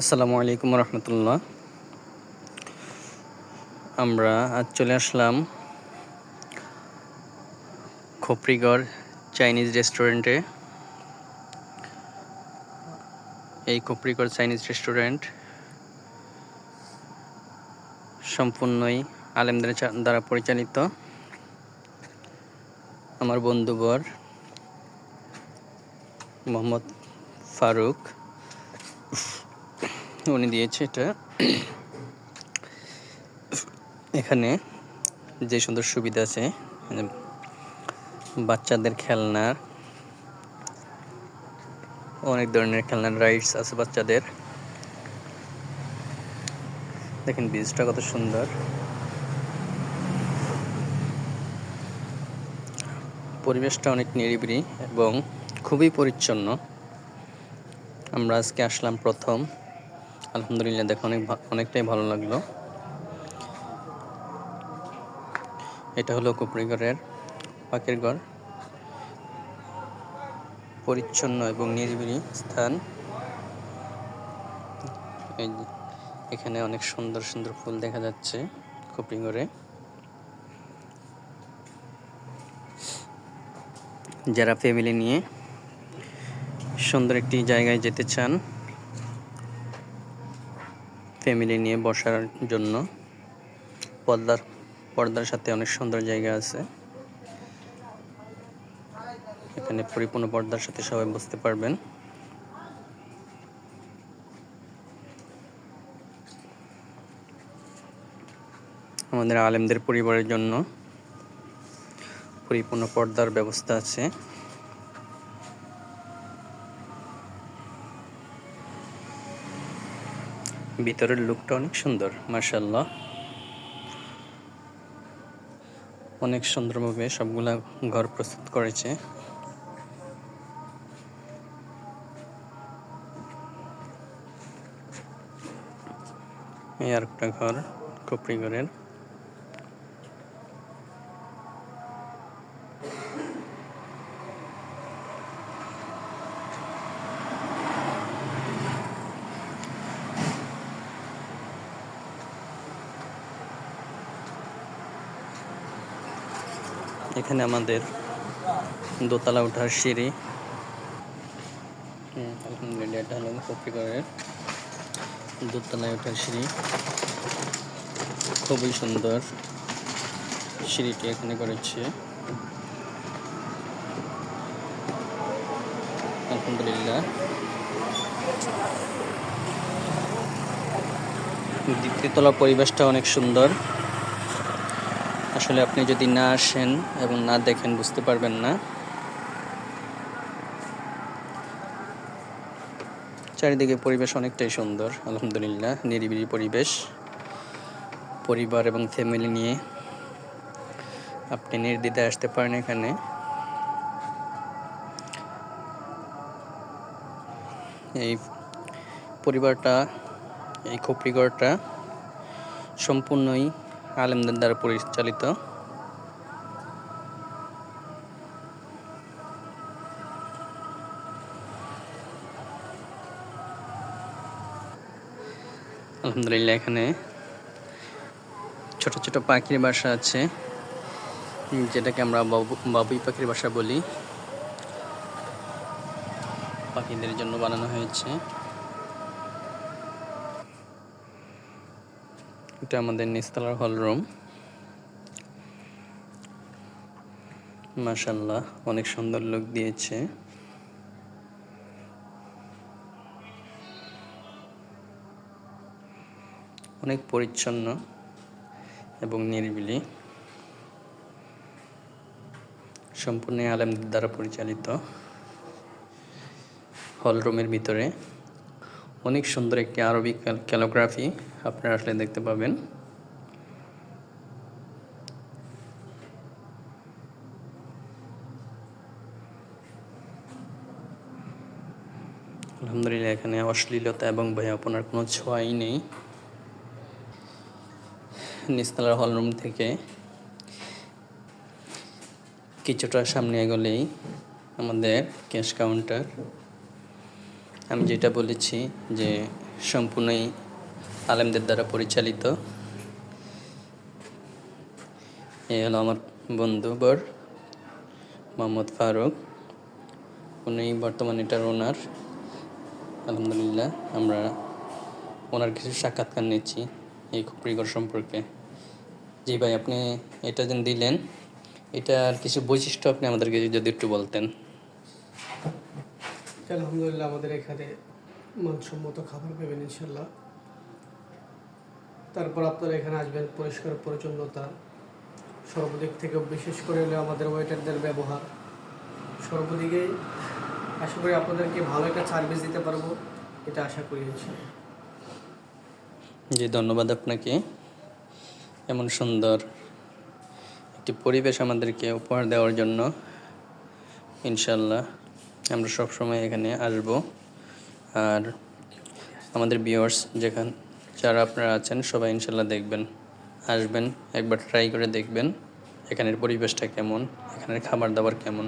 আসসালামু আলাইকুম রহমতুল্লাহ। আমরা আজ চলে আসলাম খোপরিগড় চাইনিজ রেস্টুরেন্টে। এই খোপরিগড় চাইনিজ রেস্টুরেন্ট সম্পূর্ণই আলেমদের দ্বারা পরিচালিত। আমার বন্ধুবর মোহাম্মদ ফারুক উনি দিয়েছে এটা। এখানে যে সুন্দর সুবিধা আছে, বাচ্চাদের খেলনার অনেক ধরনের খেলনার রাইডস আছে বাচ্চাদের। দেখেন বীজটা কত সুন্দর। পরিবেশটা অনেক নিরিবিলি এবং খুবই পরিচ্ছন্ন। আমরা আজকে আসলাম প্রথম, আলহামদুলিল্লাহ দেখে অনেকটাই ভালো লাগলো। এটা হলো খোপরিগড়ের পাখির ঘর, পরিচ্ছন্ন এবং নিরিবিলি স্থান। এখানে অনেক সুন্দর সুন্দর ফুল দেখা যাচ্ছে খোপরিগড়ে। যারা ফ্যামিলি নিয়ে সুন্দর একটি জায়গায় যেতে চান, ফ্যামিলি নিয়ে বসার জন্য পর্দার সাথে অনেক সুন্দর জায়গা আছে। এখানে পরিপূর্ণ পর্দার সাথে সবাই বসতে পারবেন। আমাদের আলেমদের পরিবারের জন্য পরিপূর্ণ পর্দার ব্যবস্থা আছে। ভিতরের লুকটা অনেক সুন্দর, মাশাআল্লাহ। অনেক সুন্দরভাবে সবগুলা ঘর প্রস্তুত করেছে। এই আর একটা ঘর খোপরিগড়ের। এখানে আমাদের দোতলা ওঠার সিঁড়ি। আলহামদুলিল্লাহ, এটা হলো খোপরিগড়ের দোতলায় ওঠার সিঁড়ি। খুবই সুন্দর সিঁড়িটি এখানে করেছে, আলহামদুলিল্লাহ। দ্বিতীয় তলা পরিবেশটা অনেক সুন্দর। আসলে আপনি যদি না আসেন এবং না দেখেন বুঝতে পারবেন না। চারিদিকে পরিবেশ অনেকটাই সুন্দর, আলহামদুলিল্লাহ। নিরিবিলি পরিবেশ। পরিবার এবং ফ্যামিলি নিয়ে আপনি নির্দ্বিধায় আসতে পারেন এখানে। এই পরিবারটা, এই খোপরিগড়টা সম্পূর্ণই আলেমদের দ্বারা পরিচালিত। আলহামদুলিল্লাহ, এখানে ছোট ছোট পাখির বাসা আছে, যেটাকে আমরা বাবুই পাখির বাসা বলি। পাখিদের জন্য বানানো হয়েছে। এটা আমাদের নিচতলার হল রুম। মাশাআল্লাহ, অনেক সুন্দর লুক দিয়েছে। অনেক পরিচ্ছন্ন এবং নিরিবিলি, সম্পূর্ণ আলেমদের দ্বারা পরিচালিত। হল রুমের ভিতরে অনেক সুন্দর একটি আরবি ক্যালিগ্রাফি আপনারা আসলে দেখতে পাবেন। আলহামদুলিল্লাহ, এখানে অশ্লীলতা এবং ভয়াপনার কোনো ছোঁয়াই নেই। নিচতলার হল রুম থেকে কিছুটা সামনে এগোলেই আমাদের ক্যাশ কাউন্টার। আমি যেটা বলেছি যে সম্পূর্ণই আলেমদের দ্বারা পরিচালিত। এই হলো আমার বন্ধুবর মোহাম্মদ ফারুক, উনি বর্তমানে এটার ওনার। আলহামদুলিল্লাহ, আমরা ওনার কিছু সাক্ষাৎকার নিচ্ছি এই খুপড়িঘর সম্পর্কে। জি ভাই, আপনি এটা যেন দিলেন, এটার কিছু বৈশিষ্ট্য আপনি আমাদেরকে যদি একটু বলতেন। আলহামদুলিল্লাহ, আমাদের এখানে মানসম্মত খাবার পাবেন ইনশাল্লাহ। তারপর আপনারা এখানে আসবেন, পরিষ্কার পরিচ্ছন্নতা সর্বদিক থেকে, বিশেষ করে হলে আমাদের ওয়েটারদের ব্যবহার, সর্বদিকেই আশা করি আপনাদেরকে ভালো একটা সার্ভিস দিতে পারবো, এটা আশা করি ইনশাল্লাহ। জি, ধন্যবাদ আপনাকে এমন সুন্দর একটি পরিবেশ আমাদেরকে উপহার দেওয়ার জন্য। ইনশাল্লাহ আমরা সবসময় এখানে আসব। আর আমাদের ভিউয়ার্স যারা আপনারা আছেন সবাই ইনশাল্লাহ দেখবেন, আসবেন, একবার ট্রাই করে দেখবেন এখানের পরিবেশটা কেমন, এখানের খাবার দাবার কেমন।